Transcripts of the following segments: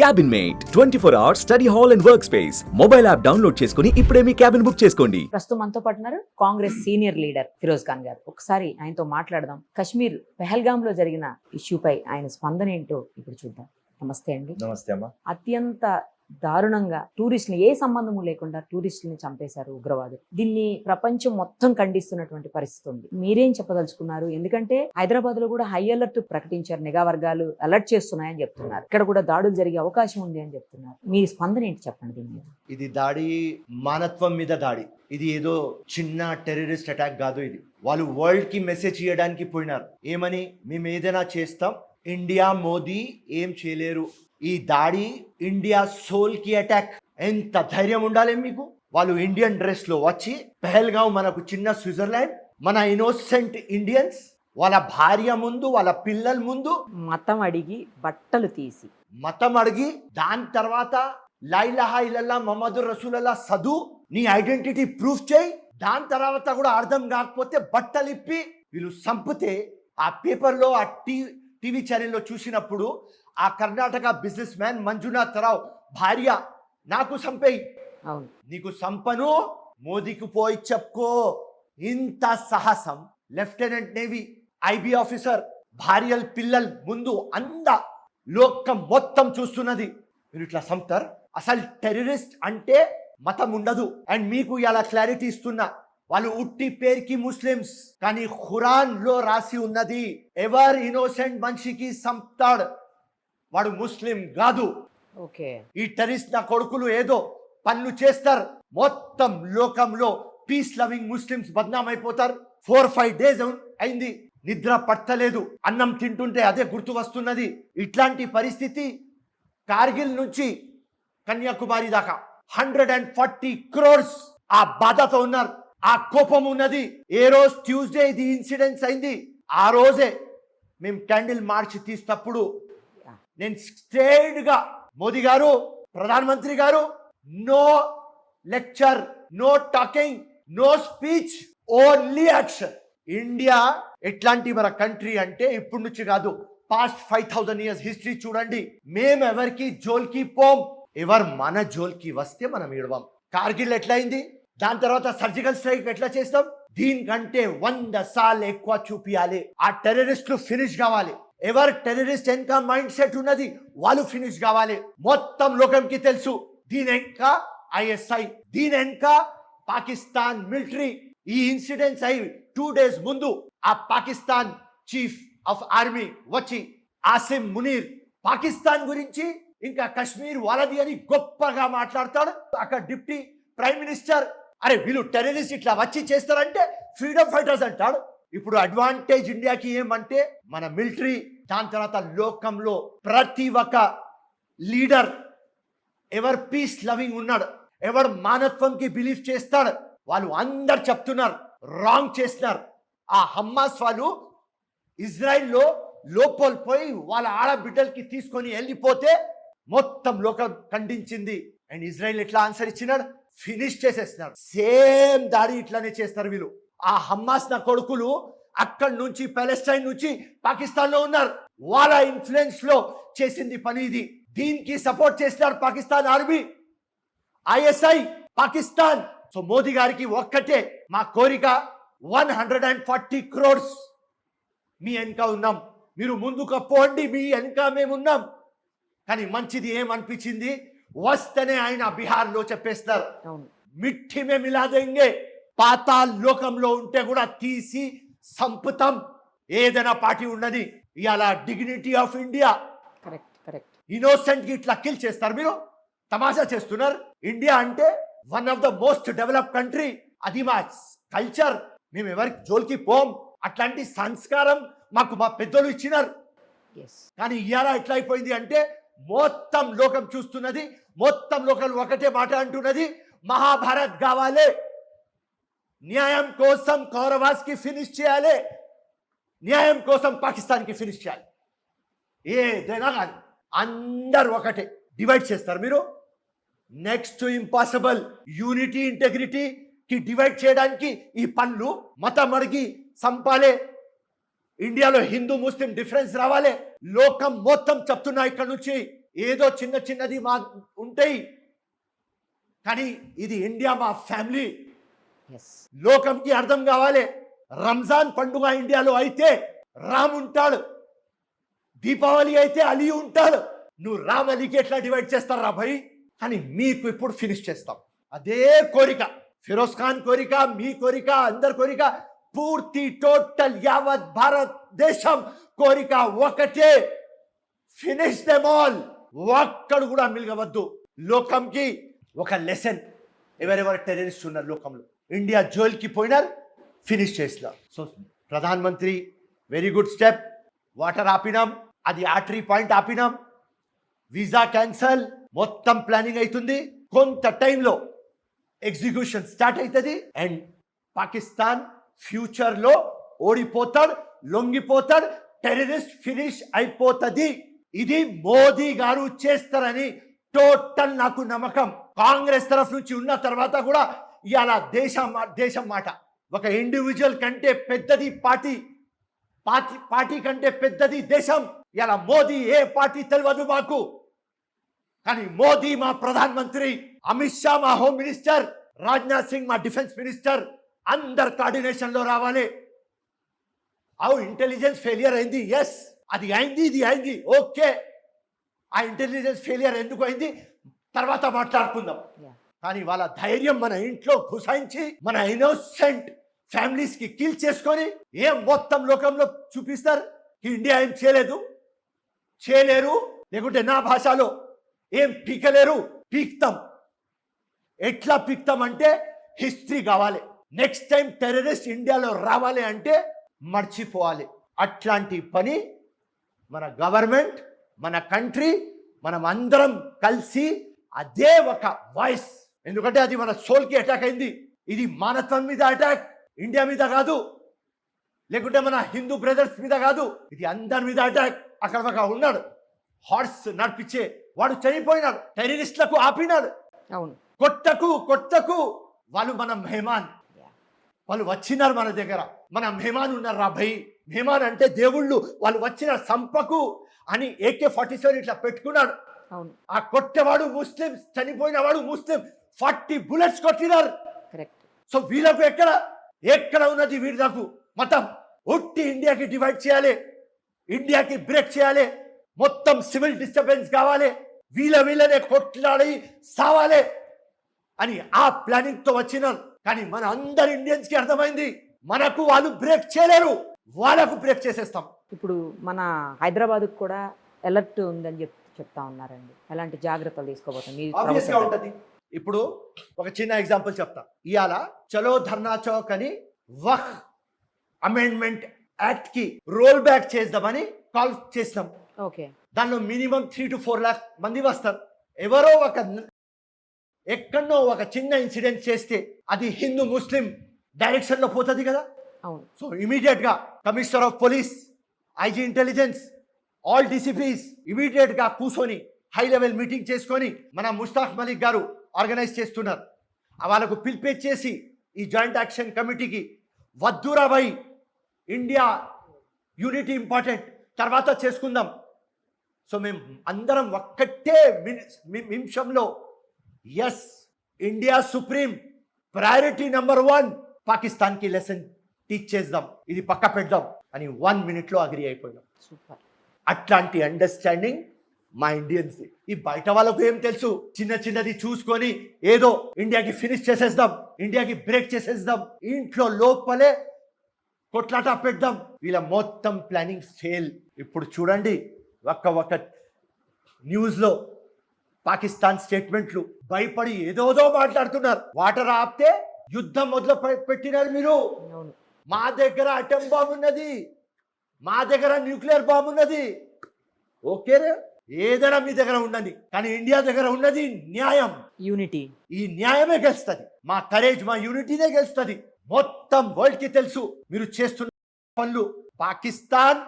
Cabin mate 24 hours study hall and work space mobile app download చేసుకుని ఇప్పుడే మీ cabin book చేసుకోండి. ప్రస్తుతం మనతో పాటు ఉన్నారు కాంగ్రెస్ సీనియర్ లీడర్ ఫిరోజ్ ఖాన్ గారు. ఒకసారి ఆయనతో మాట్లాడదాం. కశ్మీర్ పెహల్గామ్ లో జరిగిన ఇష్యూపై ఆయన స్పందన ఏంటో ఇప్పుడు చూద్దాం. నమస్తే అండి. నమస్తే అమ్మా. అత్యంత దారుణంగా టూరిస్టులు ఏ సంబంధము లేకుండా టూరిస్టులని చంపేశారు ఉగ్రవాదులు. దీన్ని ప్రపంచం మొత్తం ఖండిస్తున్నటువంటి పరిస్థితి ఉంది. మీరేం చెప్పదలుచుకున్నారు? ఎందుకంటే హైదరాబాద్ లో కూడా హై అలర్ట్ ప్రకటించారు, నిఘా వర్గాలు అలర్ట్ చేస్తున్నాయని చెప్తున్నారు. ఇక్కడ కూడా దాడులు జరిగే అవకాశం ఉంది అని చెప్తున్నారు. మీ స్పందన ఏంటి చెప్పండి దీని మీద. ఇది దాడి మానవత్వం మీద దాడి. ఇది ఏదో చిన్న టెర్రరిస్ట్ అటాక్ కాదు. ఇది వాళ్ళు వరల్డ్ కి మెసేజ్ ఇవ్వడానికి పోయినారు. ఏమని? మేము ఏదైనా చేస్తాం, ఇండియా మోదీ ఏం చేయలేరు. ఈ దాడి ఇండియా సోల్ కి అటాక్. ఎంత ధైర్యం ఉండాలి మీకు? వాళ్ళు ఇండియన్ డ్రెస్ లో వచ్చి పెహల్గావ్ మనకు చిన్న స్విట్జర్లాండ్, మన ఇన్నోసెంట్ ఇండియన్స్ వాళ్ళ భార్య ముందు, వాళ్ళ పిల్లల ముందు మతం అడిగి బట్టలు తీసి మతం అడిగి, దాని తర్వాత లా ఇలాహా ఇల్లల్లాహ్ ముహమ్మదుర్ రసూలుల్లాహ్ చదువు, నీ ఐడెంటిటీ ప్రూఫ్ చేయి. దాని తర్వాత కూడా అర్థం కాకపోతే బట్టలు ఇప్పి వీళ్ళు చంపితే ఆ పేపర్లో, ఆ టీవీ ఛానల్లో చూసినప్పుడు ఆ కర్ణాటక బిజినెస్ మ్యాన్ మంజునాథ్ రావు భార్య, నాకు చంపేయి, అవును నీకు సంపను, మోదీకి పోయి చెప్పుకో. ఇంత సాహసం లెఫ్టినెంట్ నేవీ ఐబీ ఆఫీసర్ భార్యల పిల్లల ముందు అంద లోకం మొత్తం చూస్తున్నది. మీరు ఇట్లా చంపుతారు? అసలు టెర్రరిస్ట్ అంటే మతం ఉండదు. అండ్ మీకు ఇలా క్లారిటీ ఇస్తున్నా, వాళ్ళు ఉట్టి పేరుకి ముస్లిమ్స్, కానీ ఖురాన్ లో రాసి ఉన్నది ఎవర్ ఇన్నోసెంట్ మనిషికి చంపుతాడు వాడు ముస్లిం కాదు. ఓకే, ఈ టెర్రరిస్ట్ నా కొడుకులు ఏదో పనులు చేస్తారు, మొత్తం లోకంలో పీస్ లవింగ్ ముస్లిమ్స్ బద్నాం అయిపోతారు. 4-5 days అయింది, నిద్ర పట్టలేదు, అన్నం తింటుంటే అదే గుర్తు వస్తున్నది. ఇట్లాంటి పరిస్థితి కార్గిల్ నుంచి కన్యాకుమారి దాకా 140 crores ఆ బాధతో ఉన్నారు, ఆ కోపం ఉన్నది. ఏ రోజు ట్యూస్డే ఇది ఇన్సిడెంట్స్ అయింది, ఆ రోజే మేము క్యాండిల్ మార్చ్ తీసినప్పుడు నేను స్ట్రేట్ గా మోదీ గారు, ప్రధానమంత్రి గారు, no lecture, no talking, no speech, only action. India ఎట్లాంటి మన కంట్రీ అంటే ఇప్పుడు నుంచి కాదు, పాస్ట్ 5000 years హిస్టరీ చూడండి. మేము ఎవరికి జోల్కి పోం, ఎవరు మన జోల్కి వస్తే మనం ఇడవం. కార్గిల్ ఎట్లయింది, దాని తర్వాత సర్జికల్ స్ట్రైక్ ఎట్లా చేస్తాం, దీనికంటే 100 సార్లు ఎక్కువ చూపియాలి. ఆ టెర్రరిస్టులు ఫినిష్ కావాలి. ఎవరు టెర్రరిస్ట్ వెనక మైండ్ సెట్ ఉన్నది వాళ్ళు ఫినిష్ కావాలి. మొత్తం లోకంకి తెలుసు దీని వెనక ఐఎస్ఐ, దీని వెనక పాకిస్తాన్ మిలిటరీ. ఈ ఇన్సిడెంట్స్ అయి 2 days ముందు ఆ పాకిస్తాన్ చీఫ్ ఆఫ్ ఆర్మీ వచ్చి ఆసిమ్ మునీర్ పాకిస్తాన్ గురించి ఇంకా కశ్మీర్ వాళ్ళది అని గొప్పగా మాట్లాడతాడు. అక్కడ డిప్యూటీ ప్రైమ్ మినిస్టర్, అరే వీళ్ళు టెర్రరిస్ట్ ఇట్లా వచ్చి చేస్తారంటే ఫ్రీడమ్ ఫైటర్స్ అంటాడు. ఇప్పుడు అడ్వాంటేజ్ ఇండియాకి ఏమంటే మన మిలిటరీ, దాని తర్వాత లోకంలో ప్రతి ఒక్క లీడర్ ఎవరు పీస్ లవింగ్ ఉన్నాడు, ఎవరు మానవత్వంకి బిలీవ్ చేస్తాడు, వాళ్ళు అందరు చెప్తున్నారు రాంగ్ చేస్తున్నారు. ఆ హమాస్ వాళ్ళు ఇజ్రాయిల్లో లోపలిపోయి వాళ్ళ ఆడబిడ్డలకి తీసుకొని వెళ్ళిపోతే మొత్తం లోకం ఖండించింది. అండ్ ఇజ్రాయిల్ ఎట్లా ఆన్సర్ ఇచ్చినాడు, ఫినిష్ చేసేస్తున్నారు. సేమ్ దాడి ఇట్లానే చేస్తారు వీళ్ళు. ఆ హమాస్ నా కొడుకులు అక్కడి నుంచి పాలెస్టైన్ నుంచి పాకిస్తాన్ లో ఉన్నారు, వాళ్ళ ఇన్ఫ్లుయెన్స్ లో చేసింది పని ఇది. దీనికి సపోర్ట్ చేస్తున్నారు Pakistan army, ISI, Pakistan. So Modi గారికి ఒక్కటే మా కోరిక, 140 crores మీ వెనక ఉన్నాం, మీరు ముందుకు పోండి, మీ వెనక మేమున్నాం. కానీ మంచిది ఏమనిపించింది, వస్తేనే ఆయన బీహార్లో చెప్పేస్తారు మిఠి మే మిలా దేంగే, పాతాళ లోకంలో ఉంటే కూడా తీసి సంపుతాం. ఏదైనా పార్టీ ఉన్నది ఇవాళ డిగ్నిటీ ఆఫ్ ఇండియా. ఇన్నోసెంట్ కి ఇట్లా కిల్ చేస్తారు, మీరు తమాషా చేస్తున్నారు. ఇండియా అంటే one of the most develop country, అది మా కల్చర్, మేము ఎవరికి జోలికి పోం. అట్లాంటి సంస్కారం మాకు మా పెద్దలు ఇచ్చినారు. కానీ ఇవాళ ఎట్లా అయిపోయింది అంటే మొత్తం లోకం చూస్తున్నది, మొత్తం లోకం ఒకటే మాట అంటున్నది, మహాభారత్ కావాలి, న్యాయం కోసం కౌరవాస్ కి ఫినిష్ చేయాలి, న్యాయం కోసం పాకిస్తాన్ కి ఫినిష్ చేయాలి. ఏదైనా కానీ అందరు ఒకటే డివైడ్ చేస్తారు మీరు. Next impossible. యూనిటీ ఇంటెగ్రిటీ కి డివైడ్ చేయడానికి ఈ పనులు, మతం అడిగి సంపాలే, ఇండియాలో హిందూ ముస్లిం డిఫరెన్స్ రావాలి. లోకం మొత్తం చెప్తున్నా ఇక్కడ నుంచి ఏదో చిన్న చిన్నది మా ఉంటాయి, కానీ ఇది ఇండియా మా ఫ్యామిలీ. ఎస్. లోకంకి అర్థం కావాలి. రంజాన్ పండుగ ఇండియాలో అయితే రామ్ ఉంటాడు, దీపావళి అయితే అలీ ఉంటాడు. నువ్వు రామ్ అలీకి ఎట్లా డివైడ్ చేస్తారా భయ్? కానీ మీకు ఇప్పుడు ఫినిష్ చేస్తాం. అదే కోరిక, ఫిరోజ్ ఖాన్ కోరిక, మీ కోరిక, అందరి కోరిక, పూర్తి టోటల్ యావత్ భారతదేశం కోరిక ఒకటే, ఫినిష్ దెమ్ ఆల్. ఒక్కడు కూడా మిలగవద్దు. లోకంకి ఒక లెసన్, ఎవరెవరు టెర్రరిస్ట్ ఉన్నారు లోకంలో, ఇండియా జైలుకి పోయినారు, ఫినిష్ చేసిన. So Pradhan Mantri very good step. Water ఆపినాం, అది ఆర్టరీ పాయింట్ ఆపినాం, వీసా క్యాన్సల్, మొత్తం ప్లానింగ్ అవుతుంది. కొంత టైంలో ఎగ్జిక్యూషన్ స్టార్ట్ అవుతుంది. అండ్ పాకిస్తాన్ ఫ్యూచర్లో ఓడిపోతాడు, లొంగిపోతాడు, టెర్రరిస్ట్ ఫినిష్ అయిపోతుంది. ఇది మోదీ గారు చేస్తారని టోటల్ నాకు నమ్మకం. కాంగ్రెస్ తరఫు నుంచి ఉన్న తర్వాత కూడా ఇవాళ దేశం మాట, ఒక ఇండివిజువల్ కంటే పెద్దది పార్టీ కంటే పెద్దది దేశం. ఇలా మోదీ ఏ పార్టీ తెలియదు మాకు, కానీ మోదీ మా ప్రధాన మంత్రి, అమిత్ షా మా హోమ్ మినిస్టర్, రాజ్నాథ్ సింగ్ మా డిఫెన్స్ మినిస్టర్, అందరు కోఆర్డినేషన్ లో రావాలి. అవు ఇంటెలిజెన్స్ ఫెయిలియర్ అయింది, ఎస్ అది అయింది, ఇది అయింది, ఓకే. ఆ ఇంటెలిజెన్స్ ఫెయిలియర్ ఎందుకు అయింది తర్వాత మాట్లాడుకుందాం. కానీ వాళ్ళ ధైర్యం మన ఇంట్లో గుసాయించి మన ఇన్నోసెంట్ ఫ్యామిలీస్ కి కిల్ చేసుకొని ఏం మొత్తం లోకంలో చూపిస్తారు ఇండియా ఏం చేయలేరు, లేకుంటే నా భాషలో ఏం పీకలేరు. పీక్తాం. ఎట్లా పీక్తాం అంటే హిస్టరీ కావాలి. నెక్స్ట్ టైం టెర్రరిస్ట్ ఇండియాలో రావాలి అంటే మర్చిపోవాలి. అట్లాంటి పని మన గవర్నమెంట్, మన కంట్రీ, మనం అందరం కలిసి అదే ఒక వాయిస్, ఎందుకంటే అది మన సోల్కి అటాక్ అయింది. ఇది మానవత్వం మీద అటాక్, ఇండియా మీద కాదు, లేకుంటే మన హిందూ బ్రదర్స్ మీద కాదు, ఇది అందరి మీద అటాక్. అక్కడ ఒక ఉన్నాడు హార్స్ నడిపించే వాడు చనిపోయినాడు, టెర్రరిస్టులకు ఆపినాడు. అవును, కొట్టకు వాళ్ళు మన మెహమాన్, వాళ్ళు వచ్చినారు మన దగ్గర, మన మెహమాన్ ఉన్నారు రా భయ్. మెహమాన్ అంటే దేవుళ్ళు, వాళ్ళు వచ్చిన సంపకు అని AK-47 ఇట్లా పెట్టుకున్నాడు. అవును, ఆ కొట్టేవాడు ముస్లిం, చనిపోయిన వాడు ముస్లిం, 40 bullets కొట్టినారు. కరెక్ట్. సో వీళ్ళకు ఎక్కడ ఉన్నది వీళ్ళకు మతం? ఉట్టి ఇండియాకి డివైడ్ చేయాలి, ఇండియాకి బ్రేక్ చేయాలి, మొత్తం సివిల్ డిస్టర్బెన్స్ కావాలి, వీళ్ళనే కొట్లాడి సావాలి అని ఆ ప్లానింగ్ తో వచ్చినారు. కానీ మన అందరు ఇండియన్స్ కి అర్థమైంది, మనకు వాళ్ళు బ్రేక్ చేయలేరు, వాళ్ళకు బ్రేక్ చేసేస్తాం. ఇప్పుడు మన హైదరాబాద్కు కూడా అలర్ట్ ఉందని చెప్తా ఉన్నారండి. ఎలాంటి జాగ్రత్తలు తీసుకోబోతాం? ఆబ్వియస్ గా ఉంటది. ఇప్పుడు ఒక చిన్న ఎగ్జాంపుల్ చెప్తా. ఇవాళ చలో ధర్నా చౌక్ అని వక్ఫ్ అమెండ్మెంట్ యాక్ట్ కి రోల్ బ్యాక్ చేద్దామని కాల్ చేసినాం. ఓకే. దానిలో మినిమం 3 to 4 lakh మంది వస్తారు. ఎవరో ఎక్కడో ఒక చిన్న ఇన్సిడెంట్ చేస్తే అది హిందూ ముస్లిం డైరెక్షన్ లో పోతుంది కదా. అవును. సో ఇమీడియట్ గా commissioner of police, IG intelligence, all DCPs immediate గా కూర్చొని హై లెవెల్ మీటింగ్ చేసుకొని మన ముస్తాక్ మలిక్ గారు ఆర్గనైజ్ చేస్తున్నారు. వాళ్ళకు పిలిపించేసి ఈ జాయింట్ యాక్షన్ కమిటీకి వద్దురా భయ్, ఇండియా యూనిటీ ఇంపార్టెంట్, తర్వాత చేసుకుందాం. సో మేము అందరం ఒక్కటే నిమిషంలో yes, India supreme, priority number 1 పాకిస్తాన్కి లెసన్ టీచ్ చేద్దాం, ఇది పక్క పెడదాం అని 1 minute లో అగ్రి అయిపోయాం. సూపర్. అట్లాంటి అండర్స్టాండింగ్ మా ఇండియన్స్. ఈ బయట వాళ్ళకు ఏం తెలుసు, చిన్నది చూసుకొని ఏదో ఇండియాకి ఫినిష్ చేసేద్దాం, ఇండియాకి బ్రేక్ చేసేద్దాం, ఇంట్లో లోపలే కొట్లాట పెడదాం. వీళ్ళ మొత్తం ప్లానింగ్ ఫెయిల్. ఇప్పుడు చూడండి, ఒక్క న్యూస్లో పాకిస్తాన్ స్టేట్మెంట్లు భయపడి ఏదోదో మాట్లాడుతున్నారు. వాటర్ ఆపితే యుద్ధం మొదలు పెట్టినారు మీరు. అవును. మా దగ్గర అటం బాంబు ఉన్నది, మా దగ్గర న్యూక్లియర్ బాంబు ఉన్నది. ఓకే, ఏదైనా మీ దగ్గర ఉండని, కానీ ఇండియా దగ్గర ఉన్నది న్యాయం, యూనిటీ. ఈ న్యాయమే గెలుస్తుంది. మా కరేజ్, మా యూనిటీనే గెలుస్తుంది. మొత్తం వరల్డ్ కి తెలుసు మీరు చేస్తున్న పనులు. పాకిస్తాన్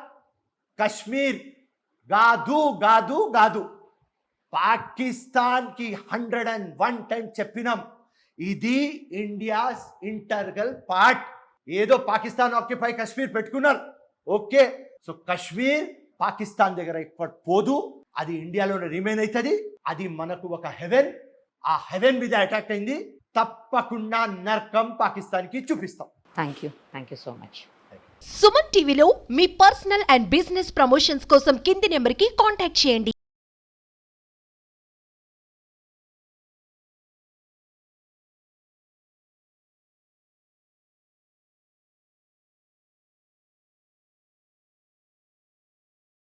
కశ్మీర్ కాదు, పాకిస్తాన్ కి 101 times చెప్పినాం, ఇది ఇండియాస్ ఇంటర్గల్ పార్ట్. ఏదో పాకిస్తాన్ ఆక్యుపై కశ్మీర్ పెట్టుకున్నారు, ఓకే. సో కశ్మీర్ పాకిస్తాన్ దగ్గర ఎక్కువ పోదు, అది ఇండియాలోనే రిమైన్ అవుతుంది. అది మనకు ఒక హెవెన్. ఆ హెవెన్ మీద అటాక్ అయింది. తప్పకుండా నరకం పాకిస్తాన్కి చూపిస్తాం. Thank you so much. Suman టీవీలో మీ పర్సనల్ అండ్ బిజినెస్ ప్రమోషన్స్ కోసం కింది నెంబర్కి కాంటాక్ట్ చేయండి.